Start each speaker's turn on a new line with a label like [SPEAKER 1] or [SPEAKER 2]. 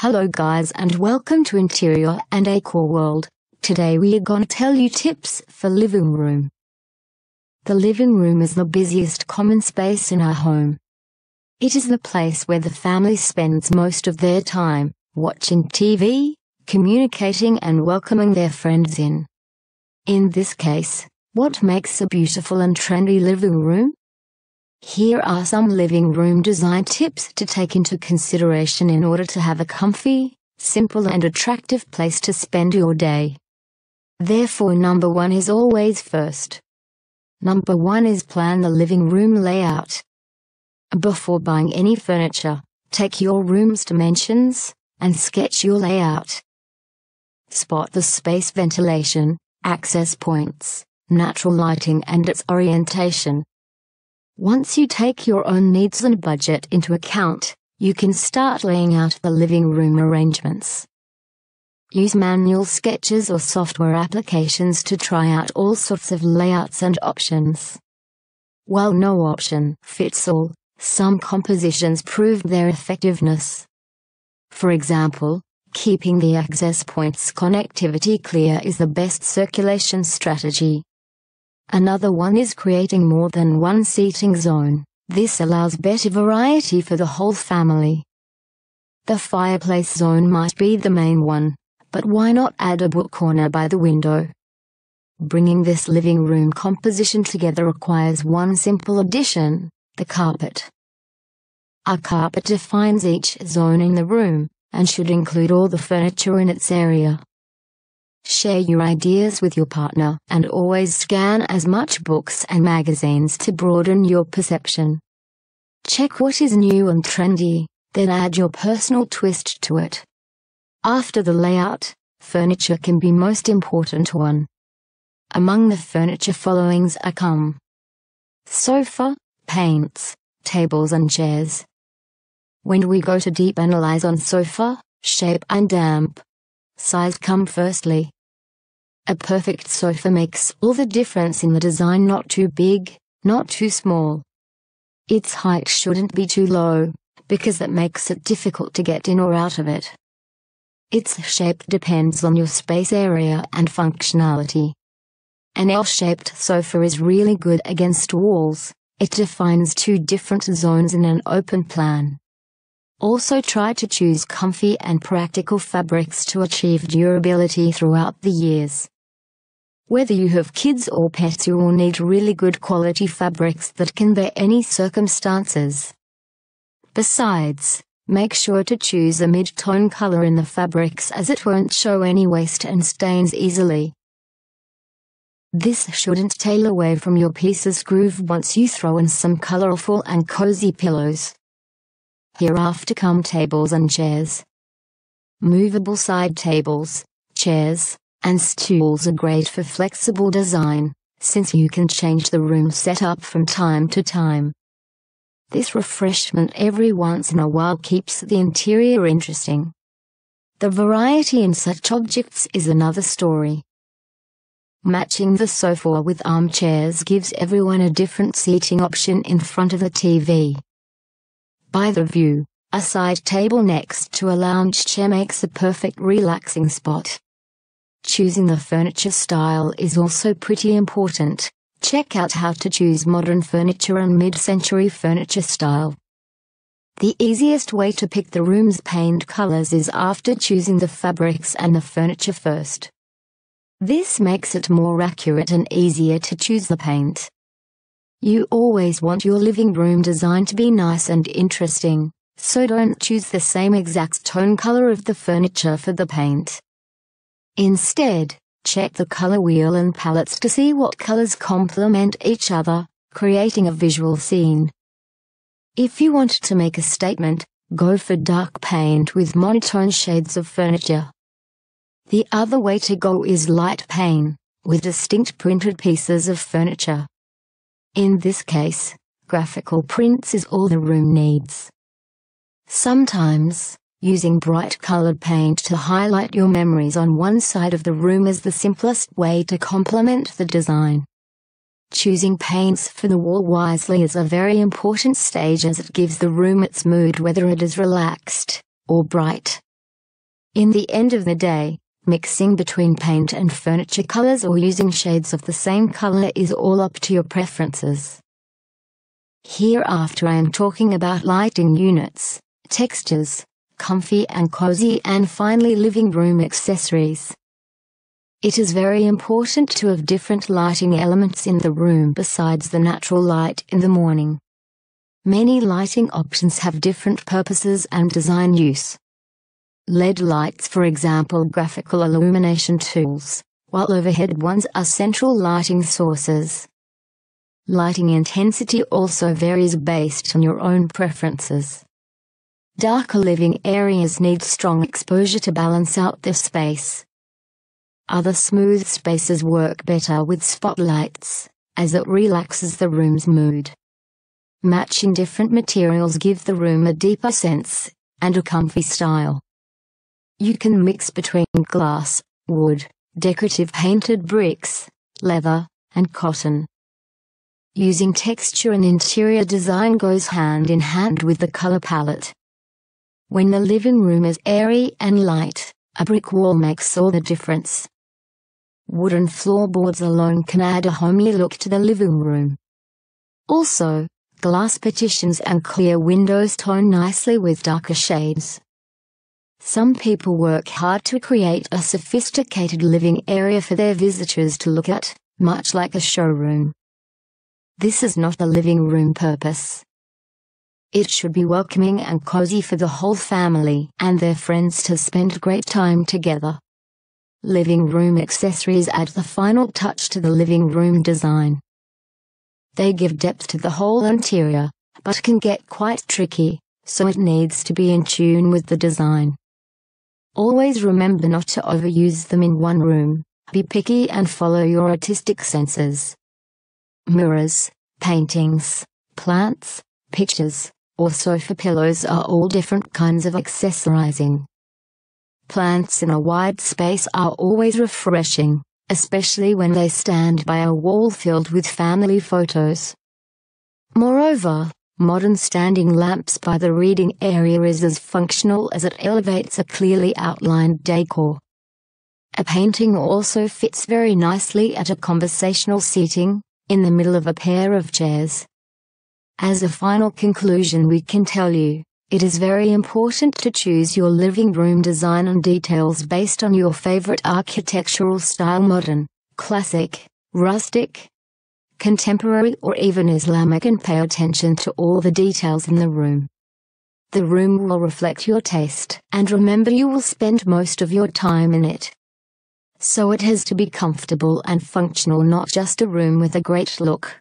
[SPEAKER 1] Hello guys and welcome to Interior and Decor World. Today we are gonna tell you tips for living room. The living room is the busiest common space in our home. It is the place where the family spends most of their time, watching TV, communicating and welcoming their friends in. In this case, what makes a beautiful and trendy living room? Here are some living room design tips to take into consideration in order to have a comfy, simple and attractive place to spend your day. Therefore, number 1 is always first. Number 1 is plan the living room layout. Before buying any furniture, take your room's dimensions and sketch your layout. Spot the space, ventilation, access points, natural lighting and its orientation. Once you take your own needs and budget into account, you can start laying out the living room arrangements. Use manual sketches or software applications to try out all sorts of layouts and options. While no option fits all, some compositions prove their effectiveness. For example, keeping the access points connectivity clear is the best circulation strategy. Another one is creating more than one seating zone. This allows better variety for the whole family. The fireplace zone might be the main one, but why not add a book corner by the window? Bringing this living room composition together requires one simple addition: the carpet. A carpet defines each zone in the room, and should include all the furniture in its area. Share your ideas with your partner and always scan as much books and magazines to broaden your perception. Check what is new and trendy, then add your personal twist to it. After the layout, furniture can be most important one. Among the furniture followings are sofa, paints, tables and chairs. When we go to deep analyze on sofa, shape and size come firstly. A perfect sofa makes all the difference in the design, not too big, not too small. Its height shouldn't be too low, because that makes it difficult to get in or out of it. Its shape depends on your space area and functionality. An L-shaped sofa is really good against walls. It defines two different zones in an open plan. Also try to choose comfy and practical fabrics to achieve durability throughout the years. Whether you have kids or pets, you will need really good quality fabrics that can bear any circumstances. Besides, make sure to choose a mid-tone color in the fabrics, as it won't show any waste and stains easily. This shouldn't tail away from your piece's groove once you throw in some colorful and cozy pillows. Hereafter come tables and chairs. Movable side tables, chairs, and stools are great for flexible design, since you can change the room setup from time to time. This refreshment every once in a while keeps the interior interesting. The variety in such objects is another story. Matching the sofa with armchairs gives everyone a different seating option in front of the TV. By the view, a side table next to a lounge chair makes a perfect relaxing spot. Choosing the furniture style is also pretty important. Check out how to choose modern furniture and mid-century furniture style. The easiest way to pick the room's paint colors is after choosing the fabrics and the furniture first. This makes it more accurate and easier to choose the paint. You always want your living room design to be nice and interesting, so don't choose the same exact tone color of the furniture for the paint. Instead, check the color wheel and palettes to see what colors complement each other, creating a visual scene. If you want to make a statement, go for dark paint with monotone shades of furniture. The other way to go is light paint, with distinct printed pieces of furniture. In this case, graphical prints is all the room needs. Sometimes, using bright colored paint to highlight your memories on one side of the room is the simplest way to complement the design. Choosing paints for the wall wisely is a very important stage, as it gives the room its mood, whether it is relaxed or bright. In the end of the day, mixing between paint and furniture colors or using shades of the same color is all up to your preferences. Hereafter I am talking about lighting units, textures, comfy and cozy, and finally living room accessories. It is very important to have different lighting elements in the room besides the natural light in the morning. Many lighting options have different purposes and design use. LED lights, for example, graphical illumination tools, while overhead ones are central lighting sources. Lighting intensity also varies based on your own preferences. Darker living areas need strong exposure to balance out the space. Other smooth spaces work better with spotlights, as it relaxes the room's mood. Matching different materials give the room a deeper sense, and a comfy style. You can mix between glass, wood, decorative painted bricks, leather, and cotton. Using texture and interior design goes hand in hand with the color palette. When the living room is airy and light, a brick wall makes all the difference. Wooden floorboards alone can add a homely look to the living room. Also, glass partitions and clear windows tone nicely with darker shades. Some people work hard to create a sophisticated living area for their visitors to look at, much like a showroom. This is not the living room purpose. It should be welcoming and cozy for the whole family and their friends to spend great time together. Living room accessories add the final touch to the living room design. They give depth to the whole interior, but can get quite tricky, so it needs to be in tune with the design. Always remember not to overuse them in one room. Be picky and follow your artistic senses. Mirrors, paintings, plants, pictures, or sofa pillows are all different kinds of accessorizing. Plants in a wide space are always refreshing, especially when they stand by a wall filled with family photos. Moreover, modern standing lamps by the reading area is as functional as it elevates a clearly outlined decor. A painting also fits very nicely at a conversational seating, in the middle of a pair of chairs. As a final conclusion, we can tell you, it is very important to choose your living room design and details based on your favorite architectural style: modern, classic, rustic, contemporary, or even Islamic, and pay attention to all the details in the room. The room will reflect your taste, and remember, you will spend most of your time in it. So it has to be comfortable and functional, not just a room with a great look.